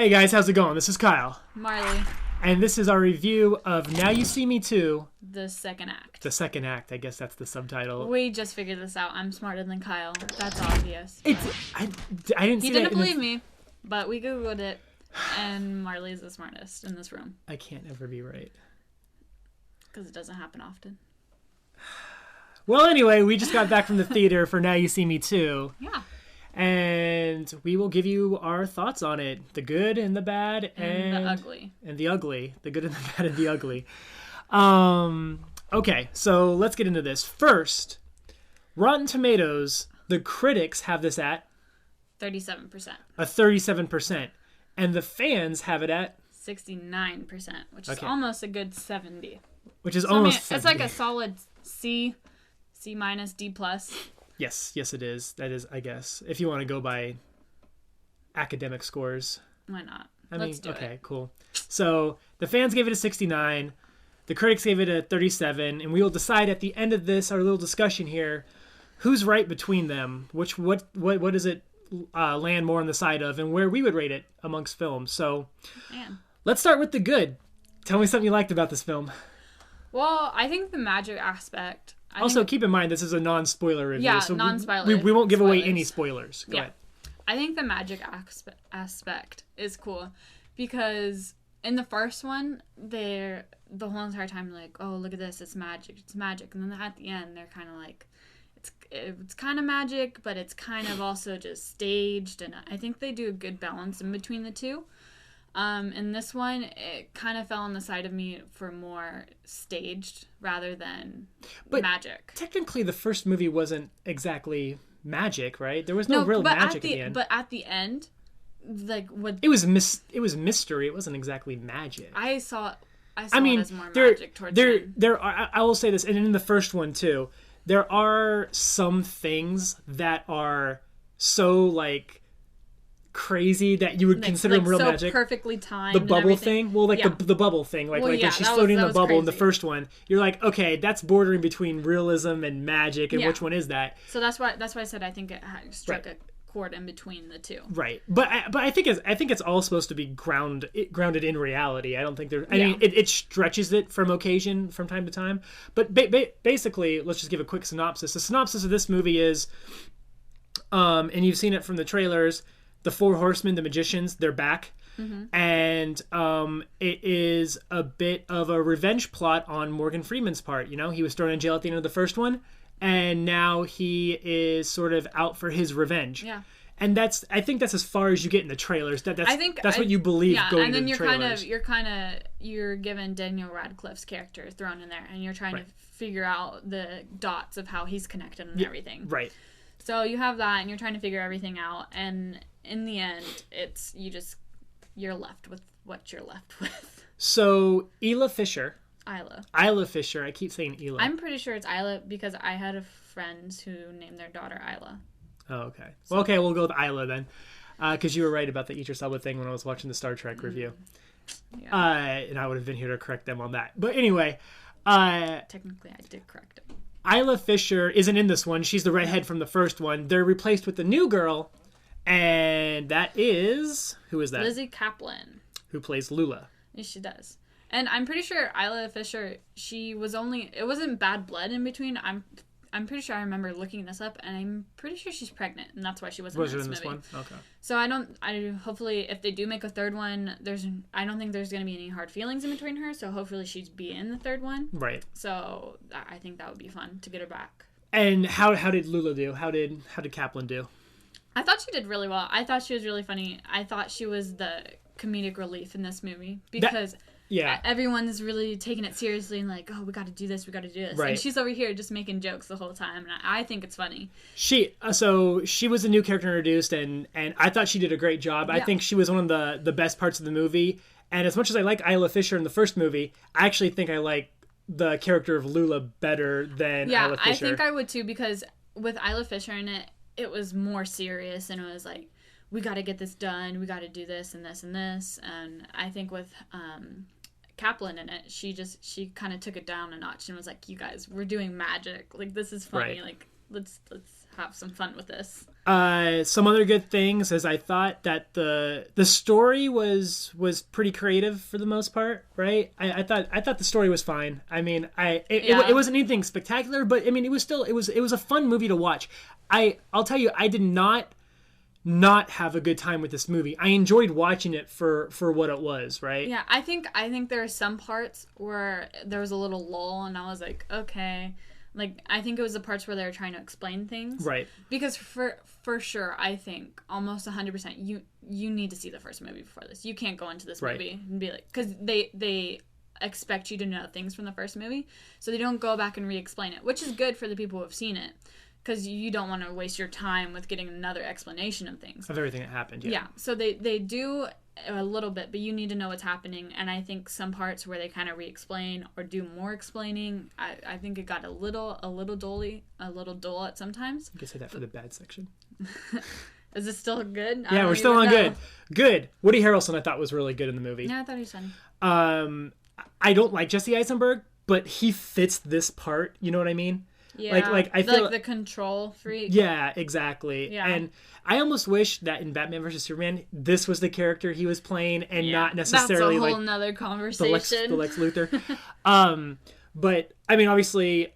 Hey guys, how's it going? This is Kyle. Marley. And this is our review of Now You See Me Too. The second act. The second act, I guess that's the subtitle. We just figured this out. I'm smarter than Kyle. That's obvious. I didn't see He that didn't believe me, but we Googled it, and Marley's the smartest in this room. I can't ever be right. Because it doesn't happen often. Well, anyway, we just got back from the theater for Now You See Me Too. Yeah. And we will give you our thoughts on it. The good and the bad and the ugly. And the ugly. The good and the bad and the ugly. Okay, so let's get into this. First, Rotten Tomatoes, the critics have this at 37%. A 37%. And the fans have it at 69%, which is almost a good 70. Which is almost 70. It's like a solid C minus, D plus. Yes, it is. That is, I guess, if you want to go by academic scores. Why not? Let's do it. Cool. So the fans gave it a 69, the critics gave it a 37, and we will decide at the end of this, our little discussion here, who's right between them, what does it land more on the side of, and where we would rate it amongst films. So let's start with the good. Tell me something you liked about this film. Well, I think the magic aspect. Keep in mind, this is a non-spoiler review. Yeah, so non-spoiler. We won't give away any spoilers. Go ahead. I think the magic aspect is cool because in the first one, they're the whole entire time like, oh, look at this, it's magic. And then at the end, they're kind of like, it's kind of magic, but it's kind of also just staged. And I think they do a good balance in between the two. In this one, it kind of fell on the side of me for more staged rather than magic. Technically, the first movie wasn't exactly magic, right? There was no real magic at the end. But at the end, like what it was mystery. It wasn't exactly magic. I saw it as more magic towards the end. There are, I will say this, and in the first one too, there are some things that are so like crazy that you would consider them real so magic. Perfectly timed. The bubble thing, the bubble thing, when she's floating in the bubble in the first one, you're like, okay, that's bordering between realism and magic, and which one is that? So that's why I said I think it struck a chord in between the two. Right, but I think it's all supposed to be grounded in reality. I don't think there. I mean, it stretches it from time to time, but basically, let's just give a quick synopsis. The synopsis of this movie is, and you've seen it from the trailers. The Four Horsemen, the magicians, they're back. Mm-hmm. And it is a bit of a revenge plot on Morgan Freeman's part. You know, he was thrown in jail at the end of the first one, and now he is sort of out for his revenge. Yeah. And I think that's as far as you get in the trailers. That's what you believe going into the trailers. You're given Daniel Radcliffe's character thrown in there, and you're trying to figure out the dots of how he's connected and everything. Right. So you have that, and you're trying to figure everything out, and in the end, you're left with what you're left with. So Isla Fisher. I keep saying Isla. I'm pretty sure it's Isla because I had friends who named their daughter Isla. Oh, okay. So, well, we'll go with Isla then, because you were right about the Idris Elba thing when I was watching the Star Trek review. Yeah. And I would have been here to correct them on that. But anyway, technically, I did correct it. Isla Fisher isn't in this one. She's the redhead from the first one. They're replaced with the new girl. And that is... Who is that? Lizzie Kaplan. Who plays Lula. Yes, she does. And I'm pretty sure Isla Fisher, it wasn't bad blood in between. I'm pretty sure I remember looking this up, and I'm pretty sure she's pregnant, and that's why she wasn't in this movie. One? Okay. So hopefully, if they do make a third one, I don't think there's going to be any hard feelings in between her, so hopefully she'd be in the third one. Right. So I think that would be fun to get her back. And how did Lula do? How did Kaplan do? I thought she did really well. I thought she was really funny. I thought she was the comedic relief in this movie because everyone's really taking it seriously and like, oh, we got to do this. Right. And she's over here just making jokes the whole time, and I think it's funny. She was a new character introduced, and I thought she did a great job. Yeah. I think she was one of the best parts of the movie. And as much as I like Isla Fisher in the first movie, I actually think I like the character of Lula better than Isla Fisher. Yeah, I think I would too, because with Isla Fisher in it, it was more serious, and it was like, we got to get this done, we got to do this and this and this. And I think with Kaplan in it, she kind of took it down a notch and was like, you guys, we're doing magic, like this is funny, right. Like let's have some fun with this. Some other good things is I thought that the story was pretty creative for the most part, right? I thought the story was fine. I mean, it wasn't anything spectacular, but I mean, it was a fun movie to watch. I'll tell you, I did not have a good time with this movie. I enjoyed watching it for what it was, right? Yeah, I think there are some parts where there was a little lull, and I was like, okay. Like, I think it was the parts where they were trying to explain things. Right. Because for sure, I think almost 100%, you need to see the first movie before this. You can't go into this movie and be like, because they expect you to know things from the first movie, so they don't go back and re-explain it, which is good for the people who have seen it, because you don't want to waste your time with getting another explanation of things. Of everything that happened, yeah. Yeah, so they do a little bit, but you need to know what's happening, and I think some parts where they kind of re-explain or do more explaining, I think it got a little dull at sometimes. You can say that for the bad section. Is it still good? Yeah, we're still on good. Good. Woody Harrelson I thought was really good in the movie. Yeah, I thought he was funny. I don't like Jesse Eisenberg, but he fits this part, you know what I mean? Yeah, like I feel like the control freak. Yeah, exactly. Yeah. And I almost wish that in Batman vs Superman, this was the character he was playing, and not necessarily that's a whole like nother conversation. The Lex Luthor. But I mean, obviously,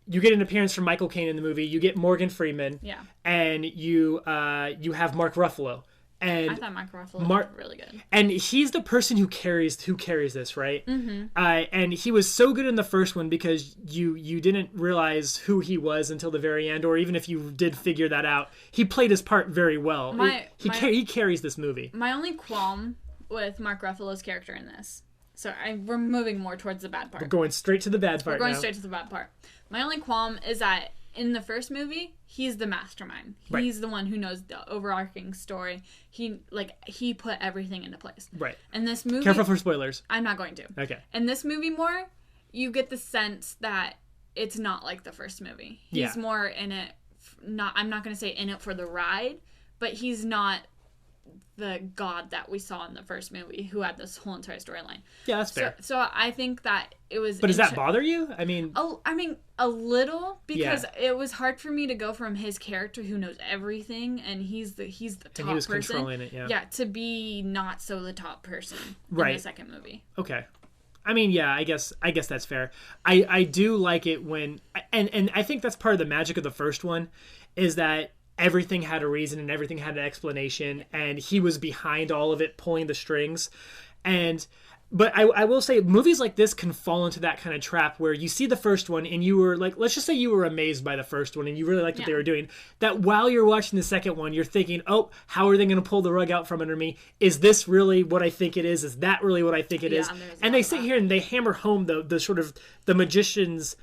you get an appearance from Michael Caine in the movie. You get Morgan Freeman. Yeah. And you have Mark Ruffalo. And I thought Mark Ruffalo was really good. And he's the person who carries this, right? Mm-hmm. And he was so good in the first one because you didn't realize who he was until the very end, or even if you did figure that out, he played his part very well. He carries this movie. My only qualm with Mark Ruffalo's character in this, we're moving more towards the bad part. We're going straight to the bad part. Straight to the bad part. My only qualm is that in the first movie, he's the mastermind. He's the one who knows the overarching story. He put everything into place. Right. In this movie... Careful for spoilers. I'm not going to. Okay. In this movie more, you get the sense that it's not like the first movie. He's more in it... I'm not going to say in it for the ride, but he's not the god that we saw in the first movie who had this whole entire storyline. Yeah, that's fair. So I think that it was... But does that bother you? I mean, a little, because it was hard for me to go from his character who knows everything and he's the top person. And he was controlling it, yeah. To be not so the top person in the second movie. Okay. I mean, yeah, I guess that's fair. I do like it when... And I think that's part of the magic of the first one, is that everything had a reason and everything had an explanation, and he was behind all of it, pulling the strings. But I will say, movies like this can fall into that kind of trap where you see the first one and you were like, let's just say you were amazed by the first one and you really liked what they were doing. That while you're watching the second one, you're thinking, oh, how are they going to pull the rug out from under me? Is this really what I think it is? Is that really what I think it is? And they sit here and they hammer home the sort of the magician's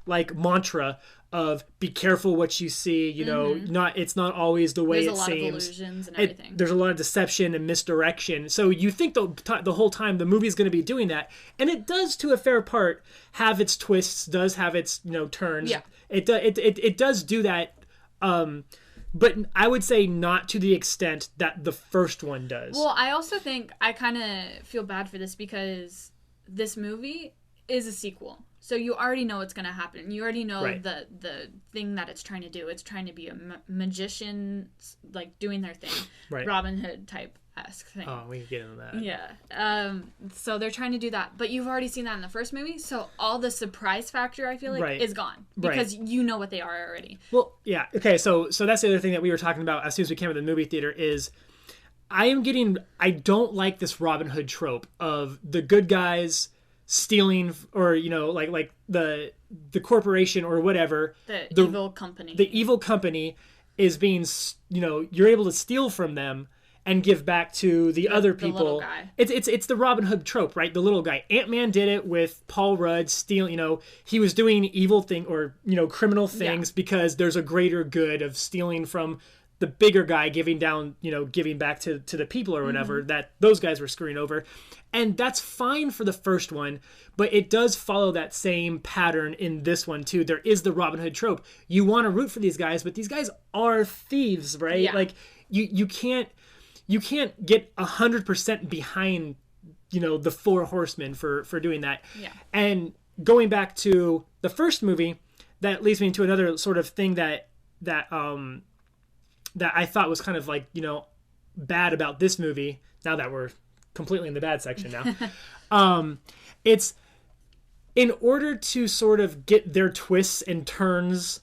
like mantra of be careful what you see, you know, it's not always the way it seems. There's a lot of illusions and everything. There's a lot of deception and misdirection. So you think the whole time the movie's going to be doing that, and it does to a fair part have its twists, does have its turns. Yeah. It does do that, but I would say not to the extent that the first one does. Well, I also think I kind of feel bad for this because this movie is a sequel. So you already know what's going to happen. You already know the thing that it's trying to do. It's trying to be a magician, like, doing their thing. Right. Robin Hood type-esque thing. Oh, we can get into that. Yeah. So they're trying to do that. But you've already seen that in the first movie. So all the surprise factor, I feel like, is gone. Because you know what they are already. Well, yeah. Okay, so that's the other thing that we were talking about as soon as we came to the movie theater is I don't like this Robin Hood trope of the good guys stealing, or like the corporation or whatever, the evil company is being, you're able to steal from them and give back to the other people. The little guy. It's the Robin Hood trope, right? The little guy. Ant-Man did it with Paul Rudd stealing, he was doing evil thing or criminal things because there's a greater good of stealing from the bigger guy, giving back to the people or whatever that those guys were screwing over. And that's fine for the first one, but it does follow that same pattern in this one too. There is the Robin Hood trope. You want to root for these guys, but these guys are thieves, right? Yeah. Like you can't get 100% behind, the four horsemen for doing that. Yeah. And going back to the first movie, that leads me to another sort of thing that that I thought was kind of like, bad about this movie, now that we're completely in the bad section now, it's in order to sort of get their twists and turns,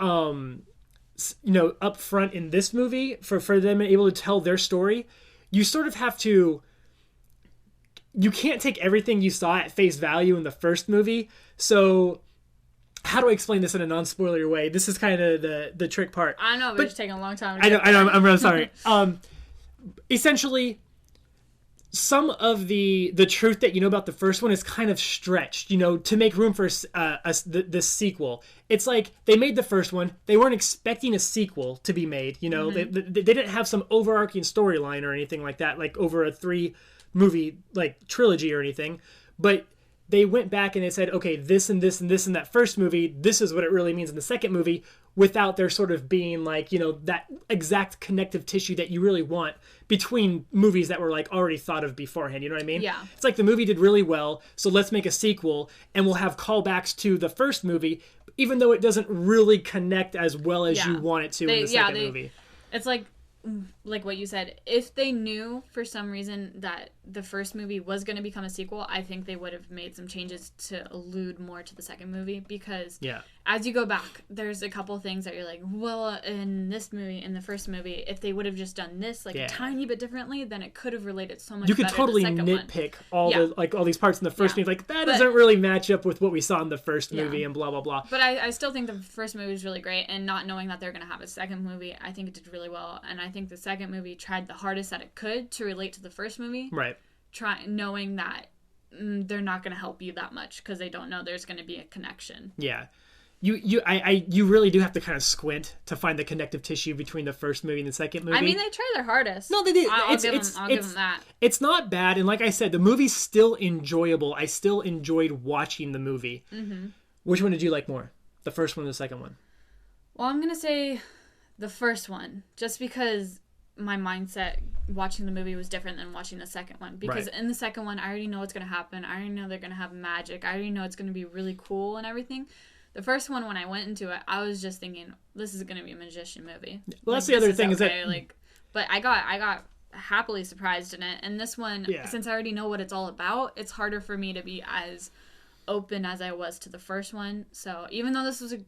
up front in this movie, for them able to tell their story, you sort of have to, you can't take everything you saw at face value in the first movie. So how do I explain this in a non-spoiler way? This is kind of the trick part. I know, but it's taking a long time. I know, I'm really sorry. Essentially, some of the truth that you know about the first one is kind of stretched, to make room for this sequel. It's like they made the first one. They weren't expecting a sequel to be made. They didn't have some overarching storyline or anything like that, like over a 3-movie like trilogy or anything. But they went back and they said, okay, this and this and this in that first movie, this is what it really means in the second movie, without there sort of being like, that exact connective tissue that you really want between movies that were like already thought of beforehand. You know what I mean? Yeah. It's like the movie did really well, so let's make a sequel and we'll have callbacks to the first movie, even though it doesn't really connect as well as you want it to in the second movie. It's like what you said, if they knew for some reason that the first movie was going to become a sequel, I think they would have made some changes to allude more to the second movie, because as you go back, there's a couple things that you're like, well, in this movie, in the first movie, if they would have just done this a tiny bit differently, then it could have related so much better. You could totally nitpick all these parts in the first movie, like that doesn't really match up with what we saw in the first movie and blah blah blah. But I still think the first movie was really great, and not knowing that they're going to have a second movie, I think it did really well, and I think the second movie tried the hardest that it could to relate to the first movie. Right. Knowing that they're not going to help you that much because they don't know there's going to be a connection. Yeah. You really do have to kind of squint to find the connective tissue between the first movie and the second movie. I mean, they try their hardest. No, they did. I'll give them that. It's not bad, and like I said, the movie's still enjoyable. I still enjoyed watching the movie. Mm-hmm. Which one did you like more? The first one or the second one? Well, I'm going to say the first one, just because my mindset watching the movie was different than watching the second one, because in the second one I already know what's going to happen. I already know they're going to have magic. I already know it's going to be really cool and everything. The first one, when I went into it, I was just thinking, this is going to be a magician movie. Well, that's the other thing, is that but I got happily surprised in it. And this one, since I already know what it's all about, it's harder for me to be as open as I was to the first one. So even though this was a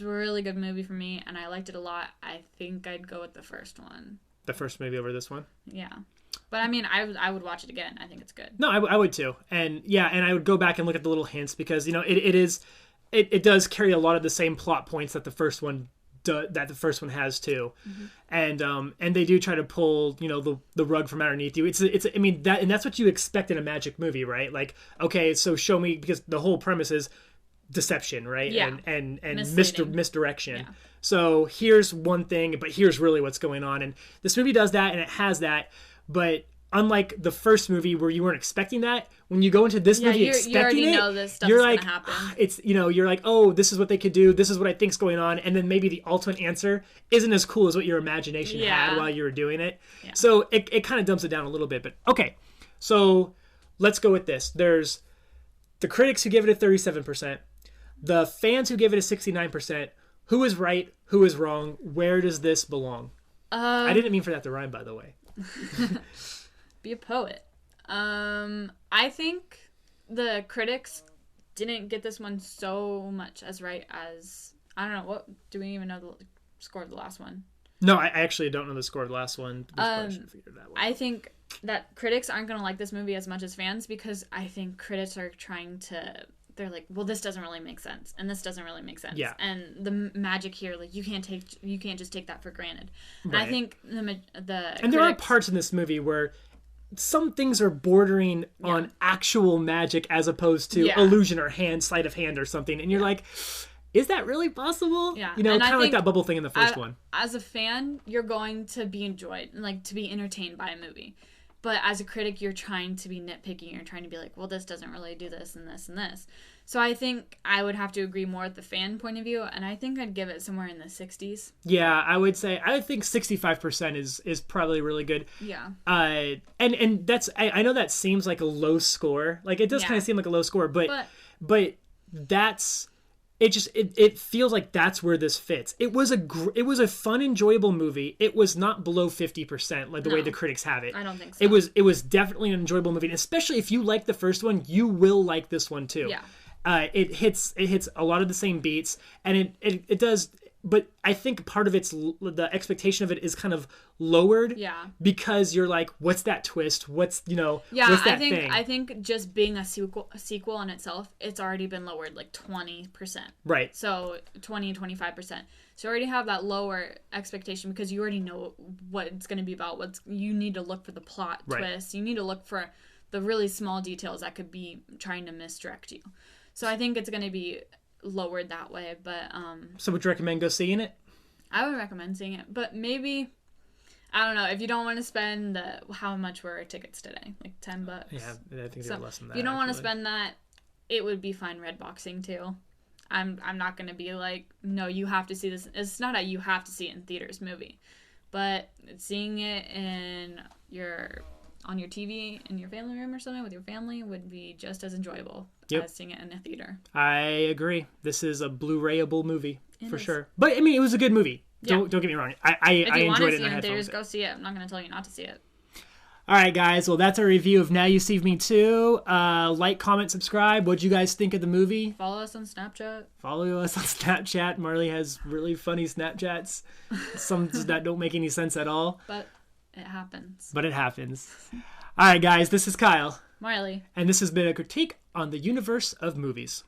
really good movie for me and I liked it a lot, I think I'd go with the first one. The first movie over this one? Yeah. But I mean, I would watch it again. I think it's good. No, I would too. And and I would go back and look at the little hints, because it does carry a lot of the same plot points that the first one has too. Mm-hmm. And they do try to pull the rug from underneath you. I mean, that's what you expect in a magic movie, right? Like, okay, so show me, because the whole premise is deception, right? Yeah. And misdirection. Yeah. So here's one thing, but here's really what's going on. And this movie does that, and it has that. But unlike the first movie where you weren't expecting that, when you go into this movie expecting you already it, know this stuff you're is like, gonna happen. It's you're like, oh, this is what they could do. This is what I think's going on, and then maybe the ultimate answer isn't as cool as what your imagination had while you were doing it. Yeah. So it kind of dumps it down a little bit. But okay, so let's go with this. There's the critics who give it a 37%, the fans who give it a 69%. Who is right? Who is wrong? Where does this belong? I didn't mean for that to rhyme, by the way. Be a poet. I think the critics didn't get this one so much as right as, I don't know, what do we even know the score of the last one? No, I actually don't know the score of the last one. I think that critics aren't going to like this movie as much as fans, because I think critics are trying to, they're like, well, this doesn't really make sense, and this doesn't really make sense. Yeah. And the magic here, like, you can't just take that for granted. Right. And I think there are parts in this movie where some things are bordering on actual magic as opposed to illusion or sleight of hand or something, and you're like, is that really possible? Yeah. Kind of like that bubble thing in the first one. As a fan, you're going to be enjoyed, like, to be entertained by a movie. But as a critic, you're trying to be nitpicky. You're trying to be like, well, this doesn't really do this and this and this. So I think I would have to agree more with the fan point of view, and I think I'd give it somewhere in the 60s. Yeah, I think 65% is probably really good. Yeah. And that's, I know that seems like a low score. Like, it does kind of seem like a low score, but that's it feels like that's where this fits. It was a fun, enjoyable movie. It was not below 50%, like the way the critics have it. I don't think so. It was definitely an enjoyable movie, and especially if you like the first one, you will like this one too. Yeah. It hits a lot of the same beats, and it does. But I think part of the expectation of it is kind of lowered. Yeah. Because you're like, what's that twist? What's Yeah, what's that thing? I think just being a sequel in itself, it's already been lowered like 20%. Right. So 20-25%. So you already have that lower expectation because you already know what it's going to be about. You need to look for the plot twist. You need to look for the really small details that could be trying to misdirect you. So I think it's going to be lowered that way, but So would you recommend go seeing it? I would recommend seeing it, but maybe, I don't know, if you don't want to spend how much were tickets today, like $10. Yeah, I think they're less than that. If you don't want to spend that, it would be fine redboxing too. I'm not gonna be like, no, you have to see this. It's not a you have to see it in theaters movie, but seeing it on your TV in your family room or something with your family would be just as enjoyable as seeing it in a theater. I agree. This is a Blu-rayable movie for sure. But I mean, it was a good movie. Yeah. Don't get me wrong. I enjoyed it in If you want to see the it in headphones. theaters, go see it. I'm not going to tell you not to see it. All right, guys. Well, that's our review of Now You See Me Too. Like, comment, subscribe. What'd you guys think of the movie? Follow us on Snapchat. Follow us on Snapchat. Marley has really funny Snapchats. Some that don't make any sense at all. But it happens. All right, guys. This is Kyle. Marley. And this has been a critique on the universe of movies.